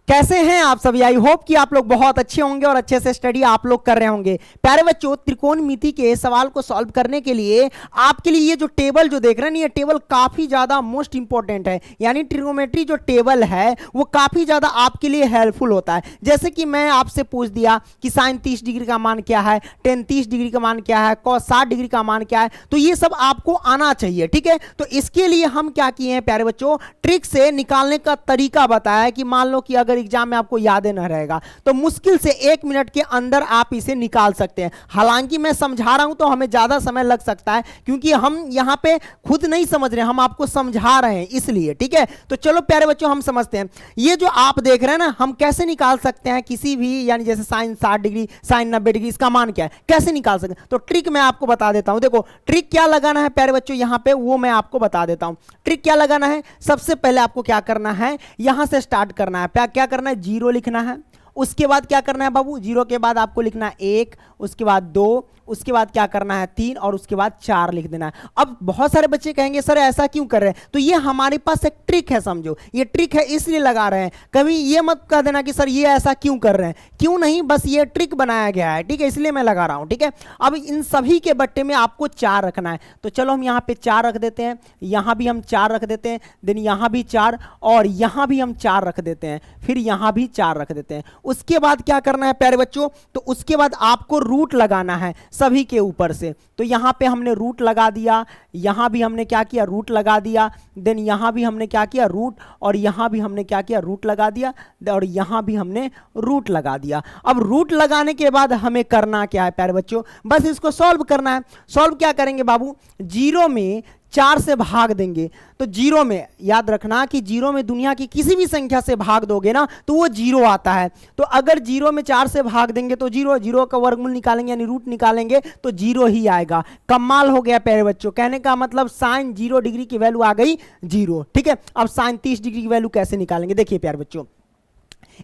कैसे हैं आप सभी। आई होप कि आप लोग बहुत अच्छे होंगे और अच्छे से स्टडी आप लोग कर रहे होंगे। प्यारे बच्चों, त्रिकोणमिति के सवाल को सॉल्व करने के लिए आपके लिए ये जो टेबल जो देख रहे हैं, ये टेबल काफी ज्यादा मोस्ट इंपॉर्टेंट है। यानी ट्रिग्नोमेट्री जो टेबल है वो काफी ज्यादा आपके लिए हेल्पफुल होता है। जैसे कि मैं आपसे पूछ दिया कि साइन 30 डिग्री का मान क्या है, टेन 30 डिग्री का मान क्या है, कॉस 60 डिग्री का मान क्या है, तो ये सब आपको आना चाहिए। ठीक है, तो इसके लिए हम क्या किए हैं प्यारे बच्चों, ट्रिक से निकालने का तरीका बताया कि मान लो कि अगर एग्जाम में आपको याद न रहेगा तो मुश्किल से 1 मिनट के अंदर आप इसे निकाल सकते हैं। हालांकि मैं समझा रहा हूं तो हमें ज्यादा समय लग सकता है क्योंकि हम यहां पे खुद नहीं समझ रहे, हम आपको समझा रहे हैं इसलिए। ठीक है, तो चलो प्यारे बच्चों हम समझते हैं। ये जो आप देख रहे हैं ना, हम कैसे निकाल सकते हैं किसी भी, यानी जैसे साइन 60 डिग्री, साइन 90 डिग्री, इसका मान क्या है, कैसे निकाल सकते हैं। तो ट्रिक मैं आपको बता देता हूं। देखो ट्रिक क्या लगाना है प्यारे बच्चों, यहां पे वो मैं आपको बता देता हूं। ट्रिक क्या लगाना है, सबसे पहले आपको क्या करना है, यहां से स्टार्ट करना है। क्या करना है, जीरो लिखना है। उसके बाद क्या करना है बाबू, जीरो के बाद आपको लिखना है 1, उसके बाद 2, उसके बाद क्या करना है 3 और उसके बाद 4 लिख देना है। अब बहुत सारे बच्चे कहेंगे सर ऐसा क्यों कर रहे हैं, तो ये हमारे पास एक ट्रिक है, समझो ये ट्रिक है इसलिए लगा रहे हैं। कभी ये मत कह देना कि सर ये ऐसा क्यों कर रहे हैं, क्यों नहीं, बस ये ट्रिक बनाया गया है। ठीक है, इसलिए मैं लगा रहा हूं। ठीक है, अब इन सभी के बट्टे में आपको 4 रखना है। तो चलो हम यहां पे 4 रख देते हैं, यहां भी हम 4 रख देते हैं, देन यहां भी 4 और यहां भी हम 4 रख देते हैं, फिर यहां भी 4 रख देते हैं। उसके बाद क्या करना है प्यारे बच्चों, तो उसके बाद आपको रूट लगाना है सभी के ऊपर से। तो यहां पे हमने रूट लगा दिया, यहां भी हमने क्या किया, रूट लगा दिया, देन यहां भी हमने क्या किया, रूट, और यहां भी हमने क्या किया, रूट लगा दिया, और यहां भी हमने रूट लगा दिया। अब रूट लगाने के बाद हमें करना क्या है प्यारे बच्चों, बस इसको सॉल्व करना है। सॉल्व क्या करेंगे बाबू, जीरो में 4 से भाग देंगे। तो जीरो में याद रखना कि जीरो में दुनिया की किसी भी संख्या से भाग दोगे ना तो वो जीरो आता है। तो अगर जीरो में 4 से भाग देंगे तो जीरो, जीरो का वर्गमूल निकालेंगे यानी रूट निकालेंगे तो जीरो ही आएगा। कमाल हो गया प्यारे बच्चों, कहने का मतलब साइन 0 डिग्री की वैल्यू आ गई 0। ठीक है, अब साइन 30 डिग्री की वैल्यू कैसे निकालेंगे, देखिए प्यारे बच्चों,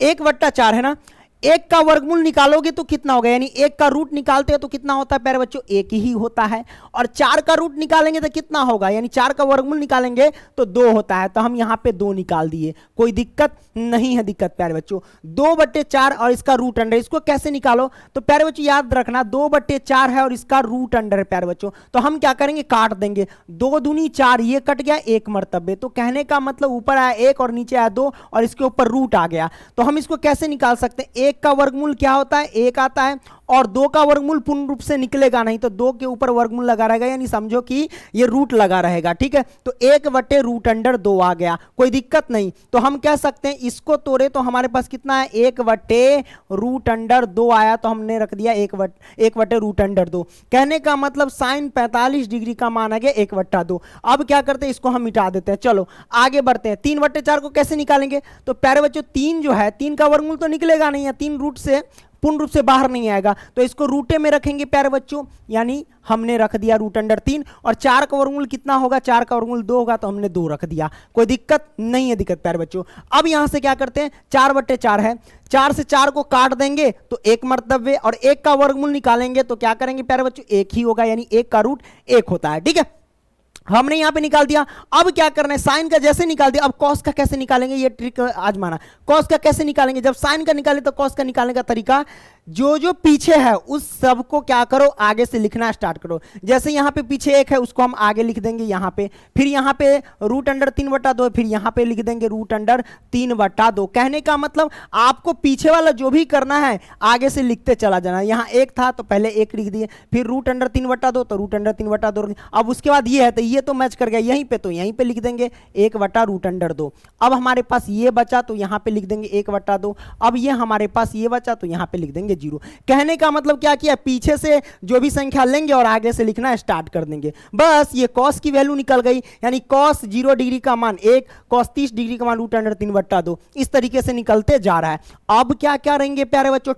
1/4 है ना, 1 का वर्गमूल निकालोगे तो कितना होगा, यानी 1 का रूट निकालते हैं तो कितना होता है प्यारे बच्चों, 1 ही होता है। और 4 का रूट निकालेंगे तो कितना होगा, यानी 4 का वर्गमूल निकालेंगे तो 2 होता है। तो हम यहां पे 2 निकाल दिए, कोई दिक्कत नहीं है। दिक्कत प्यारे बच्चों 2/4 और इसका रूट अंडर, इसको कैसे निकालो, तो प्यारे बच्चों याद रखना 2/4 है और इसका रूट अंडर है प्यारे बच्चों। तो हम क्या करेंगे, काट देंगे, 2 दूनी 4, ये कट गया 1 मर्तबे। तो कहने का मतलब ऊपर आया 1 और नीचे आया 2 और इसके ऊपर रूट आ गया। तो हम इसको कैसे निकाल सकते हैं, 1 का वर्गमूल क्या होता है, 1 आता है, और 2 का वर्गमूल पूर्ण रूप से निकलेगा नहीं, तो 2 के ऊपर वर्गमूल लगा रहेगा, यानी समझो कि ये रूट लगा रहेगा। ठीक है, तो 1/√2 आ गया, कोई दिक्कत नहीं। तो हम कह सकते हैं इसको तोड़े तो हमारे पास कितना है, 1/√2 आया, तो हमने रख दिया 1/√2। कहने का मतलब साइन 45 डिग्री का मान आ गया 1/2। अब क्या करते हैं, इसको हम मिटा देते हैं। चलो आगे बढ़ते हैं। 3/4 को कैसे निकालेंगे, तो प्यारे बच्चों 3 जो है, 3 का वर्गमूल तो निकलेगा नहीं है, 3 रूट से पूर्ण रूप से बाहर नहीं आएगा, तो इसको रूटे में रखेंगे प्यारे बच्चों, यानी हमने रख दिया √3। और 4 का वर्गमूल कितना होगा, 4 का वर्गमूल 2 होगा, तो हमने 2 रख दिया, कोई दिक्कत नहीं है। दिक्कत प्यारे बच्चों, अब यहां से क्या करते हैं, 4/4 है, 4 से 4 को काट देंगे तो 1 मर्तबे, और 1 का वर्गमूल निकालेंगे तो क्या करेंगे प्यारे बच्चों, 1 ही होगा, यानी 1 का रूट 1 होता है। ठीक है, हमने यहां पे निकाल दिया। अब क्या करना है, साइन का जैसे निकाल दिया, अब कॉस का कैसे निकालेंगे, ये ट्रिक आजमाना। कॉस का कैसे निकालेंगे, जब साइन का निकाले तो कॉस का निकालने का तरीका, जो जो पीछे है उस सब को क्या करो, आगे से लिखना स्टार्ट करो। जैसे यहां पे पीछे 1 है, उसको हम आगे लिख देंगे यहां पे, फिर यहां पे √3/2, फिर यहां पे लिख देंगे √3/2। कहने का मतलब आपको पीछे वाला जो भी करना है आगे से लिखते चला जाना। यहां 1 था तो पहले 1 लिख दिए, फिर √3/2 तो √3/2। अब उसके बाद ये है तो ये तो मैच कर गया, यहीं पे तो यहीं पे लिख देंगे 1/√2। अब हमारे पास ये बचा तो यहां पे लिख देंगे 1/2। अब ये हमारे पास ये बचा तो यहां पे लिख देंगे 0। कहने का मतलब क्या किया, पीछे से जो भी संख्या लेंगे और आगे से लिखना स्टार्ट कर देंगे। बस ये कॉस की वैल्यू निकल गई, यानी कॉस 0 डिग्री का मान 1, कॉस 30 डिग्री का मान √3/2, इस तरीके से निकलते जा रहा है। अब क्या क्या रहेंगे प्यारे बच्चों,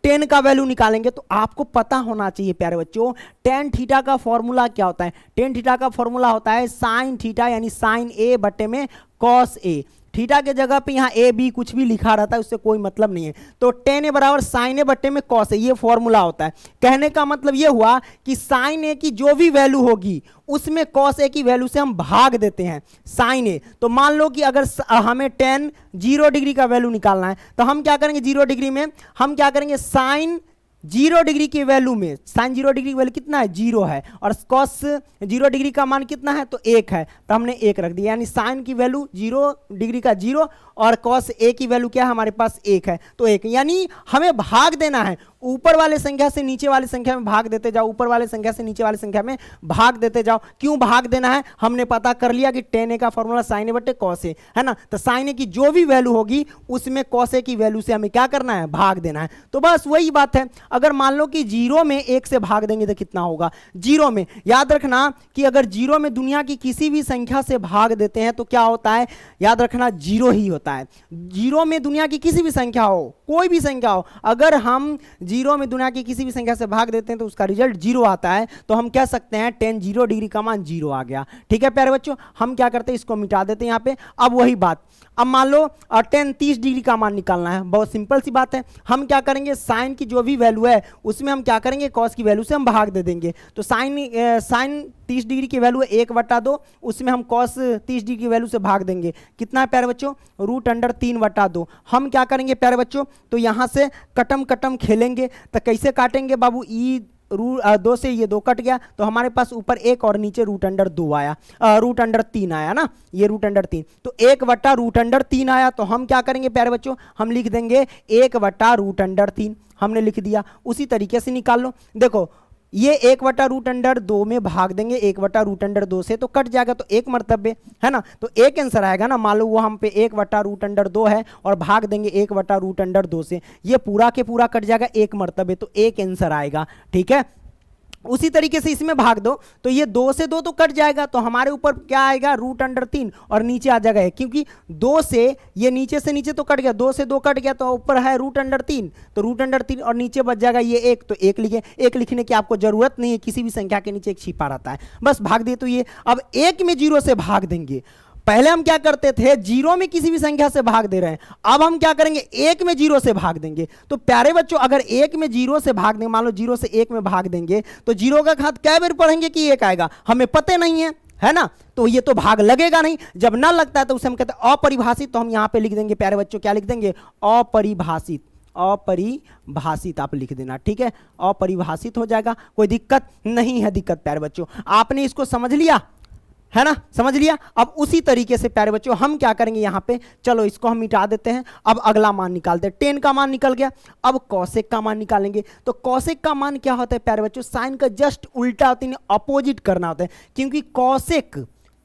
10 का वैल्यू निकालेंगे। तो आपको पता होना चाहिए प्यारे बच्चों, tan थीटा का फॉर्मूला क्या होता है। tan थीटा का फॉर्मूला होता है साइन थीटा, यानी साइन A बटे में कॉस A। थीटा के जगह पे यहाँ ए बी कुछ भी लिखा रहता है, उससे कोई मतलब नहीं है। तो टेन ए बराबर साइन ए बट्टे में कॉस ए, ये फॉर्मूला होता है। कहने का मतलब ये हुआ कि साइन ए की जो भी वैल्यू होगी उसमें कॉस ए की वैल्यू से हम भाग देते हैं साइन ए। तो मान लो कि अगर हमें टेन 0 डिग्री का वैल्यू निकालना है तो हम क्या करेंगे, 0 डिग्री में हम क्या करेंगे, साइन 0 डिग्री की वैल्यू में, साइन 0 डिग्री की वैल्यू कितना है, 0 है, और कॉस 0 डिग्री का मान कितना है, तो 1 है, तो हमने 1 रख दिया। यानी साइन की वैल्यू 0 डिग्री का 0 और कॉस ए की वैल्यू क्या है, हमारे पास 1 है, तो 1। यानी हमें भाग देना है, ऊपर वाले संख्या से नीचे वाली संख्या में भाग देते जाओ, ऊपर वाले संख्या से नीचे वाली संख्या में भाग देते जाओ। क्यों भाग देना है, हमने पता कर लिया कि टेन ए का फॉर्मूला साइन ए बटे कॉस ए है ना। तो साइन ए की जो भी वैल्यू होगी उसमें कॉस ए की वैल्यू से हमें क्या करना है, भाग देना है। तो बस वही बात है। अगर मान लो कि 0 में 1 से भाग देंगे तो कितना होगा, 0 में, याद रखना कि अगर 0 में दुनिया की किसी भी संख्या से भाग देते हैं तो क्या होता है, याद रखना 0 ही होता है। 0 में दुनिया की किसी भी संख्या हो, कोई भी संख्या हो, अगर हम 0 में दुनिया की किसी भी संख्या से भाग देते हैं तो उसका रिजल्ट 0 आता है, तो हम कह सकते हैं टेन 0 डिग्री का मान 0 आ गया। ठीक है प्यारे बच्चों, हम क्या करते हैं, इसको मिटा देते हैं यहाँ पे। अब वही बात, अब मान लो टेन 30 डिग्री का मान निकालना है, बहुत सिंपल सी बात है। हम क्या करेंगे, साइन की जो भी वैल्यू है उसमें हम क्या करेंगे, कॉस की वैल्यू से हम भाग दे देंगे। तो साइन 30 डिग्री की वैल्यू है 1/2, उसमें हम कॉस 30 डिग्री की वैल्यू से भाग देंगे। कितना है प्यारे बच्चों, √3/2। हम क्या करेंगे प्यारे बच्चों, तो यहाँ से कटम कटम खेलेंगे। तो कैसे काटेंगे बाबू, 2 से ये 2 कट गया, तो हमारे पास ऊपर 1 और नीचे √2 आया, √3 आया ना, ये √3, तो 1/√3 आया। तो हम क्या करेंगे प्यारे बच्चों, हम लिख देंगे 1/√3, हमने लिख दिया। उसी तरीके से निकाल लो, देखो ये 1/√2 में भाग देंगे, 1/√2 से तो कट जाएगा, तो 1 मर्तबे है ना, तो 1 आंसर आएगा ना। मान लो वो हम पे 1/√2 है और भाग देंगे 1/√2 से, ये पूरा के पूरा कट जाएगा 1 मर्तबे, तो 1 आंसर आएगा। ठीक है, उसी तरीके से इसमें भाग दो तो ये 2 से 2 तो कट जाएगा, तो हमारे ऊपर क्या आएगा, √3 और नीचे आ जाएगा, क्योंकि 2 से ये नीचे से नीचे तो कट गया, 2 से 2 कट गया, तो ऊपर है √3, तो √3 और नीचे बच जाएगा ये 1, तो 1 लिखे। 1 लिखने की आपको जरूरत नहीं है, किसी भी संख्या के नीचे 1 छिपा रहता है, बस भाग दिए। तो ये अब 1 में 0 से भाग देंगे। पहले हम क्या करते थे, 0 में किसी भी संख्या से भाग दे रहे हैं, अब हम क्या करेंगे, 1 में 0 से भाग देंगे। तो प्यारे बच्चों, अगर 1 में 0 से भाग देंगे, मान लो 0 से 1 में भाग देंगे, तो 0 का घात क्या बार पढ़ेंगे कि 1 आएगा, हमें पता नहीं है ना, तो ये तो भाग लगेगा नहीं। जब ना लगता है तो उसे हम कहते हैं अपरिभाषित। तो हम यहां पे लिख देंगे प्यारे बच्चों, क्या लिख देंगे, अपरिभाषित। अपरिभाषित आप लिख देना, ठीक है, अपरिभाषित हो जाएगा, कोई दिक्कत नहीं है। दिक्कत प्यारे बच्चों, आपने इसको समझ लिया है ना, समझ लिया। अब उसी तरीके से प्यारे बच्चों हम क्या करेंगे यहाँ पे, चलो इसको हम मिटा देते हैं। अब अगला मान निकालते हैं, 10 का मान निकल गया, अब कॉसेक का मान निकालेंगे। तो कॉसेक का मान क्या होता है प्यारे बच्चों, साइन का जस्ट उल्टा होता है, अपोजिट करना होता है, क्योंकि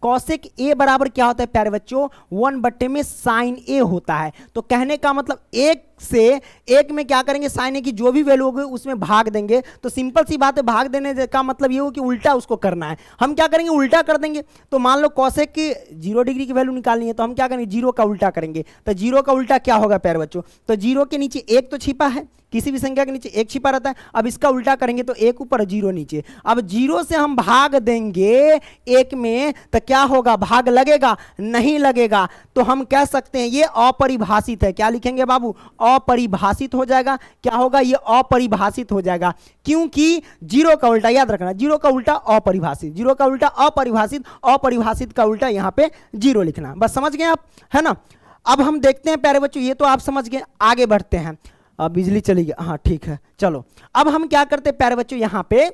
कॉसेक ए बराबर क्या होता है प्यारे बच्चों, 1 में साइन ए होता है। तो कहने का मतलब 1 से 1 में क्या करेंगे, साइन ए की जो भी वैल्यू होगी उसमें भाग देंगे। तो सिंपल सी बात है, भाग देने का मतलब ये हो कि उल्टा उसको करना है। हम क्या करेंगे, उल्टा कर देंगे। तो मान लो कॉसेक की 0 डिग्री की वैल्यू निकालनी है, तो हम क्या करेंगे, 0 का उल्टा करेंगे। तो 0 का उल्टा क्या होगा प्यारे बच्चों, तो 0 के नीचे 1 तो छिपा है, किसी भी संख्या के नीचे 1 छिपा रहता है। अब इसका उल्टा करेंगे तो 1 ऊपर 0 नीचे। अब 0 से हम भाग देंगे 1 में, तो क्या होगा, भाग लगेगा, नहीं लगेगा। तो हम कह सकते हैं ये अपरिभाषित है। क्या लिखेंगे बाबू, अपरिभाषित हो जाएगा। क्या होगा, ये अपरिभाषित हो जाएगा, क्योंकि 0 का उल्टा, याद रखना 0 का उल्टा अपरिभाषित, 0 का उल्टा अपरिभाषित, अपरिभाषित का उल्टा यहां पे 0 लिखना। बस समझ गए आप, है ना। अब हम देखते हैं प्यारे बच्चों, ये तो आप समझ गए, आगे बढ़ते हैं। बिजली चली गई, हाँ ठीक है, चलो अब हम क्या करते हैं प्यारे बच्चों, यहां पे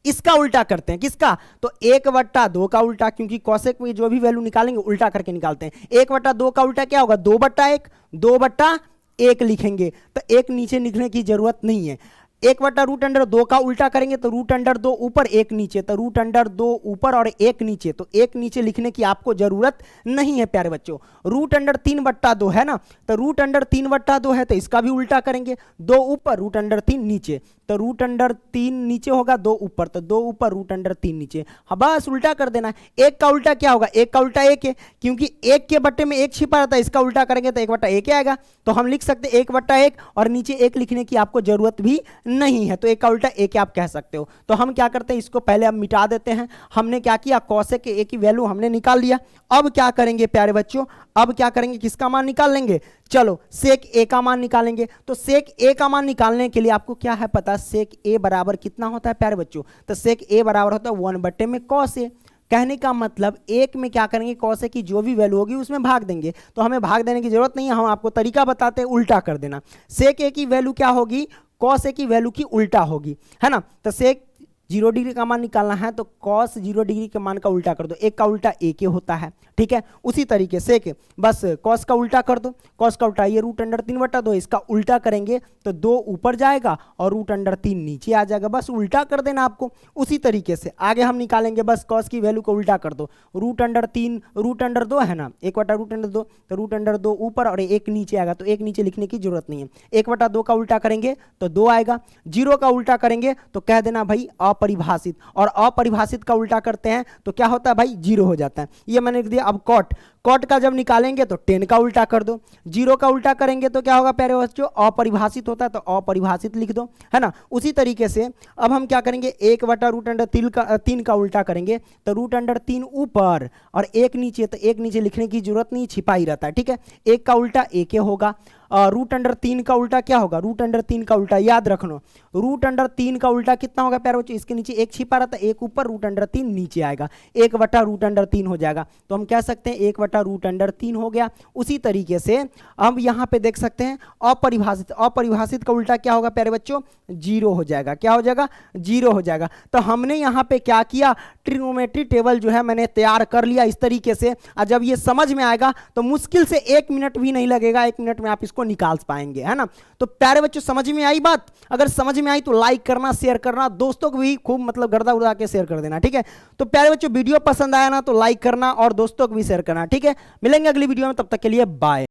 इसका उल्टा करते हैं। किसका, तो 1/2 का उल्टा, क्योंकि कॉसेक में जो भी वैल्यू निकालेंगे उल्टा करके निकालते हैं। 1/2 का उल्टा क्या होगा, 2/1, 2/1 लिखेंगे। तो 1 नीचे लिखने की जरूरत नहीं है। 1/√2 का उल्टा करेंगे तो √2 ऊपर 1 नीचे, तो √2 ऊपर और 1 नीचे, तो 1 नीचे लिखने की आपको जरूरत नहीं है प्यारे बच्चों। √3/2 है ना, तो √3/2 है, तो इसका भी उल्टा करेंगे, 2 ऊपर √3 नीचे। तो रूट अंडर 3 नीचे होगा, 2 ऊपर, तो 2 ऊपर रूट अंडर 3 नीचे। हाँ बस उल्टा कर देना। एक का उल्टा क्या होगा, एक का उल्टा एक है, क्योंकि एक के बट्टे में एक छिपा रहता है, इसका उल्टा करेंगे तो 1/1 आएगा। तो हम लिख सकते 1/1 और नीचे एक लिखने की आपको जरूरत भी नहीं है, तो एक का उल्टा एक आप कह सकते हो। तो हम क्या करते हैं, इसको पहले अब मिटा देते हैं। हमने क्या किया, कॉसेक ए की वैल्यू हमने निकाल लिया। अब क्या करेंगे प्यारे बच्चों, अब क्या करेंगे, किसका मान निकाल लेंगे, चलो सेक ए का मान निकालेंगे। तो सेक ए का मान निकालने के लिए आपको क्या है पता, सेक ए बराबर कितना होता है प्यारे बच्चों, तो सेक ए बराबर होता है 1/में कॉस ए। कहने का मतलब एक में क्या करेंगे, कॉस ए की जो भी वैल्यू होगी उसमें भाग देंगे। तो हमें भाग देने की जरूरत नहीं है, हम आपको तरीका बताते हैं, उल्टा कर देना। सेक ए की वैल्यू क्या होगी, कॉस ए की वैल्यू की उल्टा होगी, है ना। तो सेक 0 डिग्री का मान निकालना है तो कॉस 0 डिग्री के मान का उल्टा कर दो, एक का उल्टा एक होता है, ठीक है। उसी तरीके से बस कॉस का उल्टा कर दो, कॉस का उल्टा ये रूट अंडर 3/2, इसका उल्टा करेंगे तो 2 ऊपर जाएगा और रूट अंडर 3 नीचे आ जाएगा, बस उल्टा कर देना आपको। उसी तरीके से आगे हम निकालेंगे, बस कॉस की वैल्यू को उल्टा कर दो, रूट अंडर 3 रूट अंडर 2 है ना, 1/रूट अंडर 2, तो रूट अंडर 2 ऊपर और एक नीचे आएगा, तो एक नीचे लिखने की जरूरत नहीं है। 1/2 का उल्टा करेंगे तो 2 आएगा, 0 का उल्टा करेंगे तो कह देना भाई अपरिभाषित, और अपरिभाषित का उल्टा करते हैं तो क्या होता है भाई, 0 हो जाता है। ये मैंने लिख दिया। अब कॉट, कॉट का जब निकालेंगे तो 10 का उल्टा कर दो, 0 का उल्टा करेंगे तो क्या होगा प्यारे बच्चों, अपरिभाषित होता है तो अपरिभाषित लिख दो, है ना। उसी तरीके से अब हम क्या करेंगे, 1/रूट अंडर 3 का उल्टा करेंगे तो रूट अंडर 3 ऊपर और एक नीचे, तो एक नीचे लिखने की जरूरत नहीं, छिपा ही रहता है, ठीक है। एक का उल्टा एक होगा, रूट अंडर 3 का उल्टा क्या होगा, रूट अंडर 3 का उल्टा याद रखना, रूट अंडर 3 का उल्टा कितना होगा प्यारे बच्चों, इसके नीचे एक छिपा रहता है, एक ऊपर रूट अंडर 3 नीचे आएगा, 1/रूट अंडर 3 हो जाएगा। तो हम कह सकते हैं 1/रूट अंडर 3 हो गया। उसी तरीके से हम यहाँ पे देख सकते हैं अपरिभाषित, अपरिभाषित का उल्टा क्या होगा प्यारे बच्चों, 0 हो जाएगा। क्या हो जाएगा, 0 हो जाएगा। तो हमने यहाँ पे क्या किया, ट्रिग्नोमेट्री टेबल जो है मैंने तैयार कर लिया इस तरीके से। और जब ये समझ में आएगा तो मुश्किल से 1 मिनट भी नहीं लगेगा, 1 मिनट में आप इसको निकाल पाएंगे, है ना। तो प्यारे बच्चों समझ में आई बात, अगर समझ में आई तो लाइक करना, शेयर करना, दोस्तों को भी खूब मतलब गर्दा उड़ा के शेयर कर देना, ठीक है। तो प्यारे बच्चों वीडियो पसंद आया ना तो लाइक करना और दोस्तों को भी शेयर करना, ठीक है। मिलेंगे अगली वीडियो में, तब तक के लिए बाय।